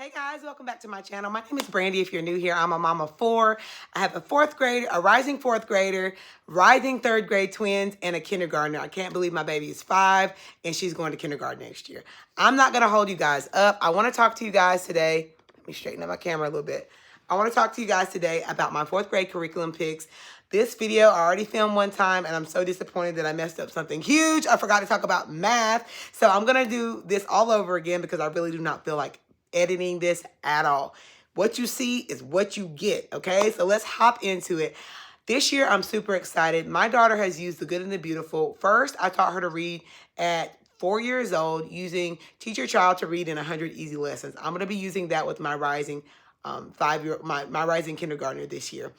Hey guys, welcome back to my channel. My name is Brandy. If you're new here, I'm a mom of four. I have a fourth grader, a rising fourth grader, rising third grade twins, and a kindergartner. I can't believe my baby is 5 and she's going to kindergarten next year. I'm not going to hold you guys up. I want to talk to you guys today. Let me straighten up my camera a little bit. I want to talk to you guys today about my fourth grade curriculum picks. This video I already filmed one time and I'm so disappointed that I messed up something huge. I forgot to talk about math. So I'm going to do this all over again because I really do not feel like editing this at all. What you see is what you get, okay? So let's hop into it. This year, I'm super excited. My daughter has used The Good and the Beautiful. First, I taught her to read at 4 years old using Teach Your Child to Read in 100 Easy Lessons. I'm going to be using that with my rising my rising kindergartner this year.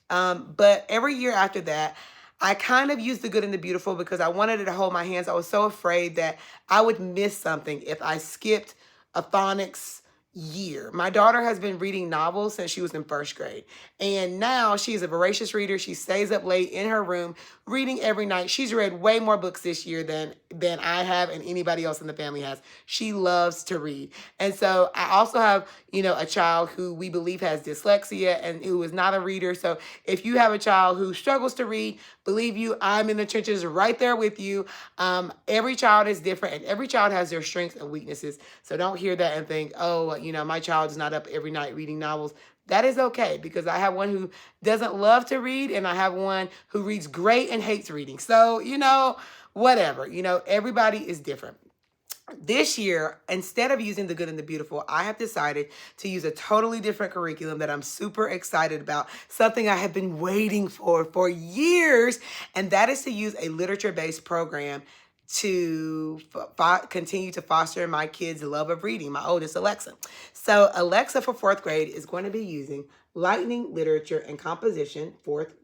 But every year after that, I kind of used The Good and the Beautiful because I wanted her to hold my hands. I was so afraid that I would miss something if I skipped a phonics year. My daughter has been reading novels since she was in first grade. And now she's a voracious reader. She stays up late in her room reading every night. She's read way more books this year than I have and anybody else in the family has. She loves to read. And so I also have, a child who we believe has dyslexia and who is not a reader. So if you have a child who struggles to read, believe you, I'm in the trenches right there with you. Every child is different and every child has their strengths and weaknesses. So don't hear that and think, oh, my child is not up every night reading novels. That is okay because I have one who doesn't love to read and I have one who reads great and hates reading. So, whatever, everybody is different. This year, instead of using The Good and the Beautiful, I have decided to use a totally different curriculum that I'm super excited about, something I have been waiting for years, and that is to use a literature-based program to continue to foster my kids' love of reading, my oldest, Alexa. So Alexa for fourth grade is going to be using Lightning Literature and Composition,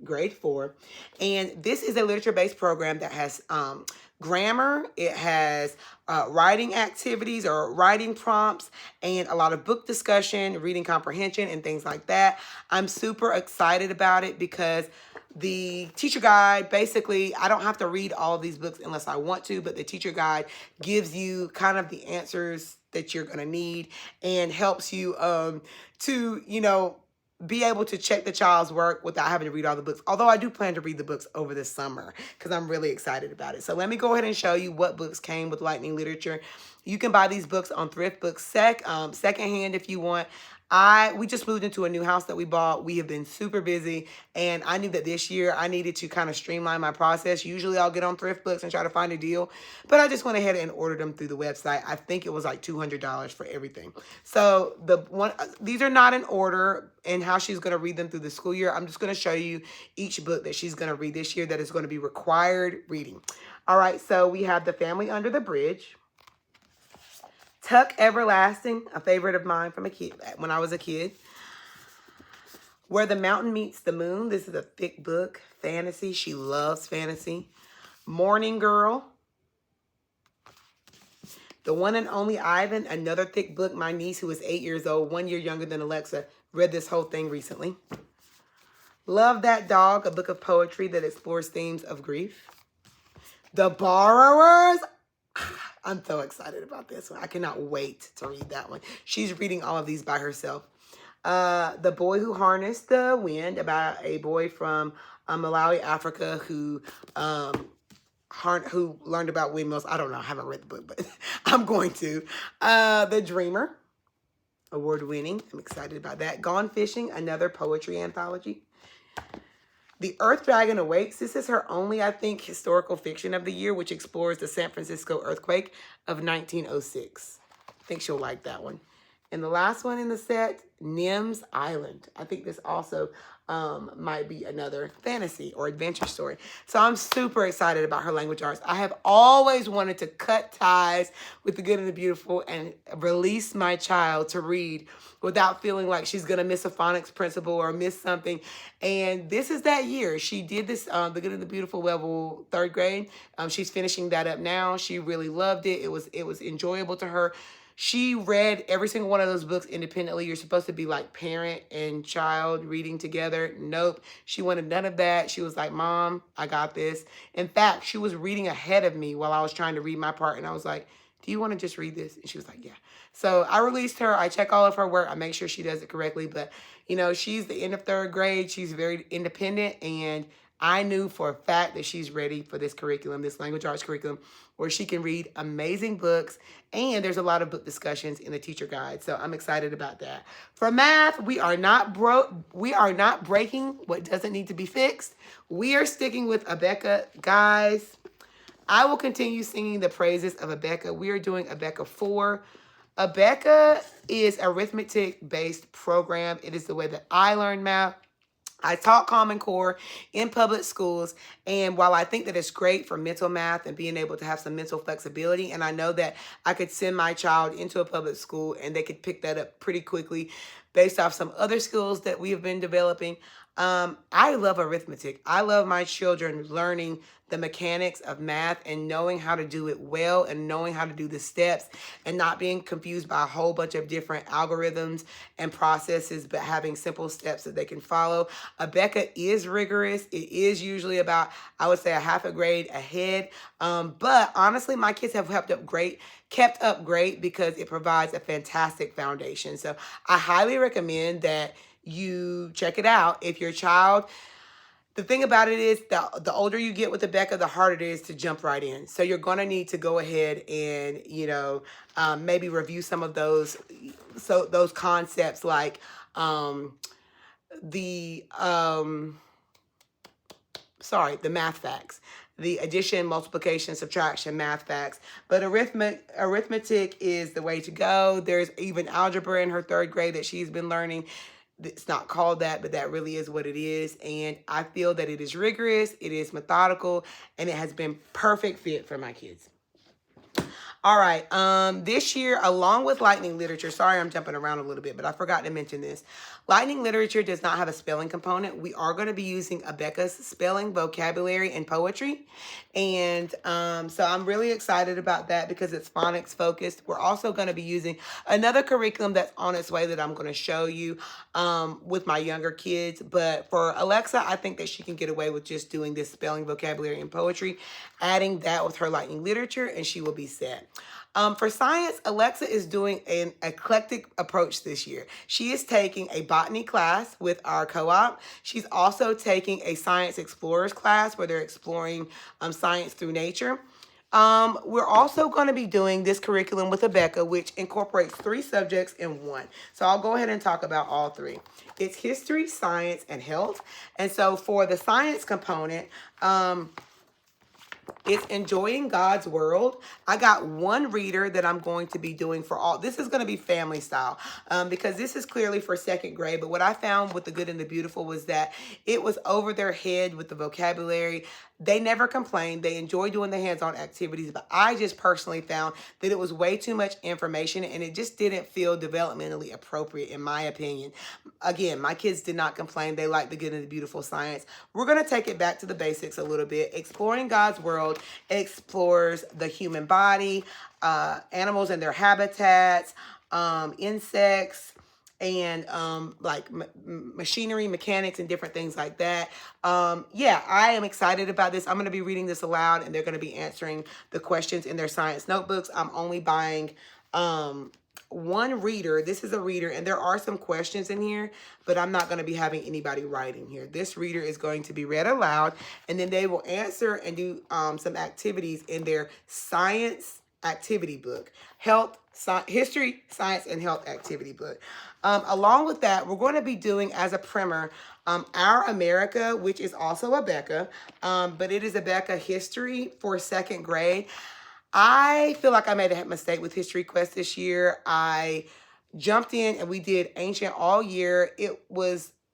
grade 4. And this is a literature-based program that has grammar, it has writing activities or writing prompts, and a lot of book discussion, reading comprehension, and things like that. I'm super excited about it because the teacher guide, basically, I don't have to read all of these books unless I want to, but the teacher guide gives you kind of the answers that you're going to need and helps you to, be able to check the child's work without having to read all the books. Although I do plan to read the books over the summer because I'm really excited about it. So let me go ahead and show you what books came with Lightning Literature. You can buy these books on Thrift Books secondhand if you want. We just moved into a new house that we bought. We have been super busy, and I knew that this year I needed to kind of streamline my process. Usually I'll get on Thrift Books and try to find a deal, but I just went ahead and ordered them through the website. I think it was like $200 for everything. So these are not in order and how she's going to read them through the school year. I'm just going to show you each book that she's going to read this year that is going to be required reading. All right, so we have The Family Under the Bridge, Tuck Everlasting, a favorite of mine from when I was a kid. Where the Mountain Meets the Moon. This is a thick book. Fantasy. She loves fantasy. Morning Girl. The One and Only Ivan. Another thick book. My niece, who is 8 years old, 1 year younger than Alexa, read this whole thing recently. Love That Dog. A book of poetry that explores themes of grief. The Borrowers. I'm so excited about this one. I cannot wait to read that one. She's reading all of these by herself. The Boy Who Harnessed the Wind, about a boy from Malawi, Africa, who learned about windmills. I don't know. I haven't read the book, but I'm going to. The Dreamer, award-winning. I'm excited about that. Gone Fishing, another poetry anthology. The Earth Dragon Awakes. This is her only, I think, historical fiction of the year, which explores the San Francisco earthquake of 1906. I think she'll like that one. And the last one in the set, Nim's Island. I think this also might be another fantasy or adventure story. So I'm super excited about her language arts. I have always wanted to cut ties with The Good and the Beautiful and release my child to read without feeling like she's going to miss a phonics principle or miss something. And this is that year. She did this, The Good and the Beautiful level 3rd grade. She's finishing that up now. She really loved it. It was enjoyable to her. She read every single one of those books independently. You're supposed to be like parent and child reading together. Nope. She wanted none of that. She was like, Mom, I got this. In fact, she was reading ahead of me while I was trying to read my part. And I was like, do you want to just read this? And she was like, yeah. So I released her. I check all of her work. I make sure she does it correctly. But, you know, she's the end of third grade. She's very independent. And I knew for a fact that she's ready for this curriculum, this language arts curriculum, where she can read amazing books. And there's a lot of book discussions in the teacher guide. So I'm excited about that. For math, we are not breaking what doesn't need to be fixed. We are sticking with Abeka. Guys, I will continue singing the praises of Abeka. We are doing Abeka 4. Abeka is a arithmetic-based program. It is the way that I learn math. I taught Common Core in public schools, and while I think that it's great for mental math and being able to have some mental flexibility, and I know that I could send my child into a public school and they could pick that up pretty quickly based off some other skills that we have been developing. I love arithmetic. I love my children learning the mechanics of math and knowing how to do it well and knowing how to do the steps and not being confused by a whole bunch of different algorithms and processes, but having simple steps that they can follow. Abeka is rigorous. It is usually about, I would say, a half a grade ahead. But honestly, my kids have kept up great because it provides a fantastic foundation. So I highly recommend that you check it out. If your child, the thing about it is the older you get with Abeka, the harder it is to jump right in. So you're going to need to go ahead and, you know, maybe review some of those concepts like the math facts, the addition, multiplication, subtraction, math facts. But arithmetic is the way to go. There's even algebra in her third grade that she's been learning. It's not called that, but that really is what it is. And I feel that it is rigorous, it is methodical, and it has been perfect fit for my kids. All right, this year, along with Lightning Literature, sorry I'm jumping around a little bit, but I forgot to mention this. Lightning Literature does not have a spelling component. We are going to be using Abeka's spelling, vocabulary, and poetry. And so I'm really excited about that because it's phonics focused. We're also going to be using another curriculum that's on its way that I'm going to show you with my younger kids. But for Alexa, I think that she can get away with just doing this spelling, vocabulary, and poetry, adding that with her Lightning Literature, and she will be set. For science, Alexa is doing an eclectic approach this year. She is taking a botany class with our co-op. She's also taking a science explorers class where they're exploring science through nature. We're also going to be doing this curriculum with Abeka, which incorporates 3 subjects in one. So I'll go ahead and talk about all 3. It's history, science, and health. And so for the science component, it's Enjoying God's World. I got one reader that I'm going to be doing for all. This is going to be family style because this is clearly for 2nd grade. But what I found with The Good and the Beautiful was that it was over their head with the vocabulary. They never complained. They enjoy doing the hands-on activities. But I just personally found that it was way too much information and it just didn't feel developmentally appropriate in my opinion. Again, my kids did not complain. They liked The Good and the Beautiful science. We're going to take it back to the basics a little bit. Exploring God's World explores the human body, animals and their habitats, insects, and like machinery, mechanics, and different things like that. Yeah, I am excited about this. I'm going to be reading this aloud, and they're going to be answering the questions in their science notebooks. I'm only buying one reader. This is a reader, and there are some questions in here, but I'm not going to be having anybody writing here. This reader is going to be read aloud, and then they will answer and do some activities in their science activity book, history, science, and health activity book. Along with that, we're going to be doing as a primer Our America, which is also Abeka, but it is Abeka history for 2nd grade. I feel like I made a mistake with History Quest this year. I jumped in and we did ancient all year.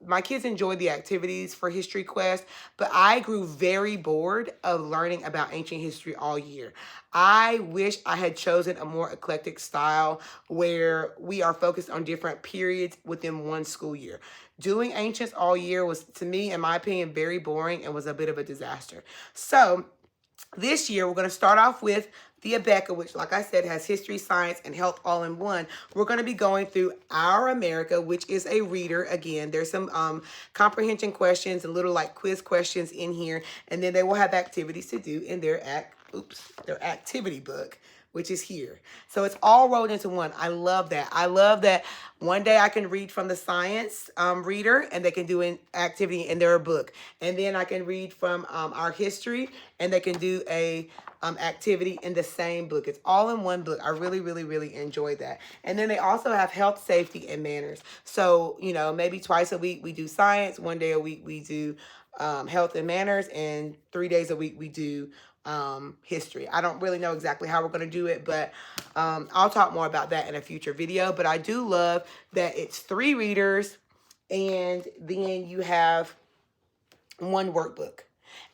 My kids enjoyed the activities for History Quest, but I grew very bored of learning about ancient history all year. I wish I had chosen a more eclectic style where we are focused on different periods within one school year. Doing ancients all year was, to me, in my opinion, very boring and was a bit of a disaster. So this year, we're going to start off with the Abeka, which, like I said, has history, science, and health all in one. We're going to be going through Our America, which is a reader. Again, there's some comprehension questions and little like quiz questions in here. And then they will have activities to do in their activity book which is here. So it's all rolled into one. I love that. I love that one day I can read from the science reader, and they can do an activity in their book. And then I can read from our history, and they can do a activity in the same book. It's all in one book. I really, really, really enjoy that. And then they also have health, safety, and manners. So, you know, maybe twice a week we do science, one day a week we do health and manners, and 3 days a week we do history. I don't really know exactly how we're going to do it, but I'll talk more about that in a future video. But I do love that it's 3 readers, and then you have one workbook.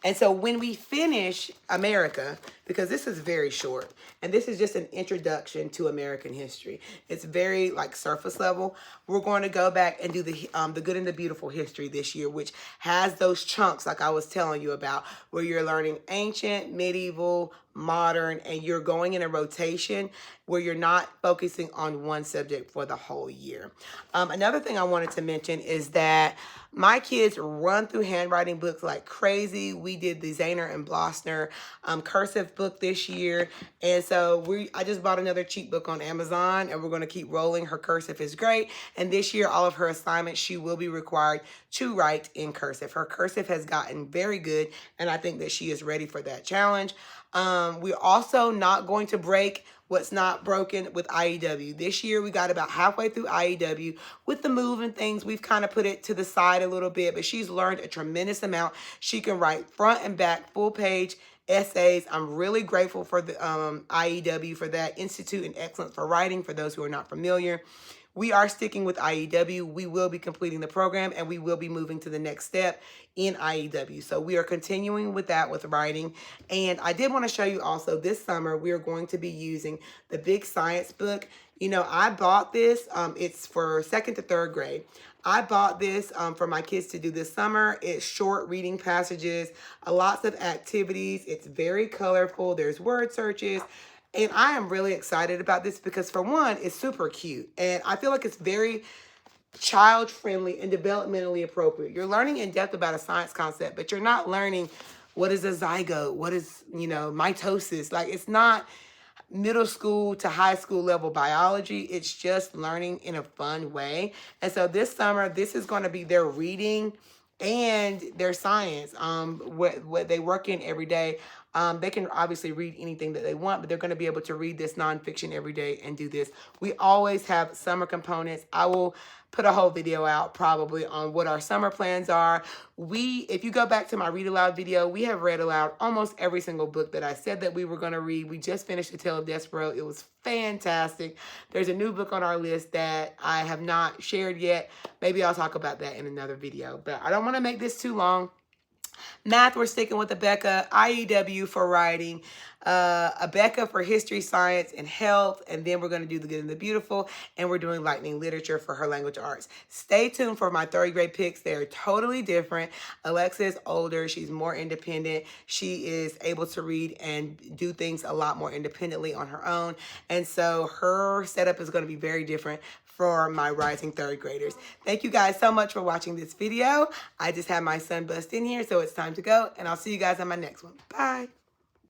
And so when we finish America, because this is very short, and this is just an introduction to American history. It's very like surface level. We're going to go back and do the Good and the Beautiful history this year, which has those chunks like I was telling you about, where you're learning ancient, medieval, modern, and you're going in a rotation where you're not focusing on one subject for the whole year. Another thing I wanted to mention is that my kids run through handwriting books like crazy. We did the Zahner and Blossner cursive book this year. And so I just bought another cheap book on Amazon, and we're going to keep rolling. Her cursive is great. And this year, all of her assignments, she will be required to write in cursive. Her cursive has gotten very good, and I think that she is ready for that challenge. We're also not going to break what's not broken with IEW. This year, we got about halfway through IEW. With the move and things, we've kind of put it to the side a little bit, but she's learned a tremendous amount. She can write front and back, full page essays. I'm really grateful for the IEW for that, Institute in Excellence for Writing, for those who are not familiar. We are sticking with IEW. We will be completing the program, and we will be moving to the next step in IEW. So we are continuing with that with writing. And I did want to show you also this summer, we are going to be using the big science book. You know, I bought this. It's for 2nd to 3rd grade. I bought this for my kids to do this summer. It's short reading passages, lots of activities. It's very colorful. There's word searches. And I am really excited about this because, for one, it's super cute. And I feel like it's very child-friendly and developmentally appropriate. You're learning in depth about a science concept, but you're not learning what is a zygote, what is, you know, mitosis. Like, it's not middle school to high school level biology. It's just learning in a fun way. And so this summer, this is going to be their reading and their science, what they work in every day. They can obviously read anything that they want, but they're going to be able to read this nonfiction every day and do this. We always have summer components. I will put a whole video out probably on what our summer plans are. If you go back to my read aloud video, we have read aloud almost every single book that I said that we were going to read. We just finished The Tale of Despero. It was fantastic. There's a new book on our list that I have not shared yet. Maybe I'll talk about that in another video, but I don't want to make this too long. Math, we're sticking with Becca. IEW for writing, Becca for history, science, and health. And then we're going to do the Good and the Beautiful. And we're doing lightning literature for her language arts. Stay tuned for my 3rd grade picks. They're totally different. Alexa is older. She's more independent. She is able to read and do things a lot more independently on her own. And so her setup is going to be very different for my rising 3rd graders. Thank you guys so much for watching this video. I just had my son bust in here, so it's time to go, and I'll see you guys on my next one. Bye.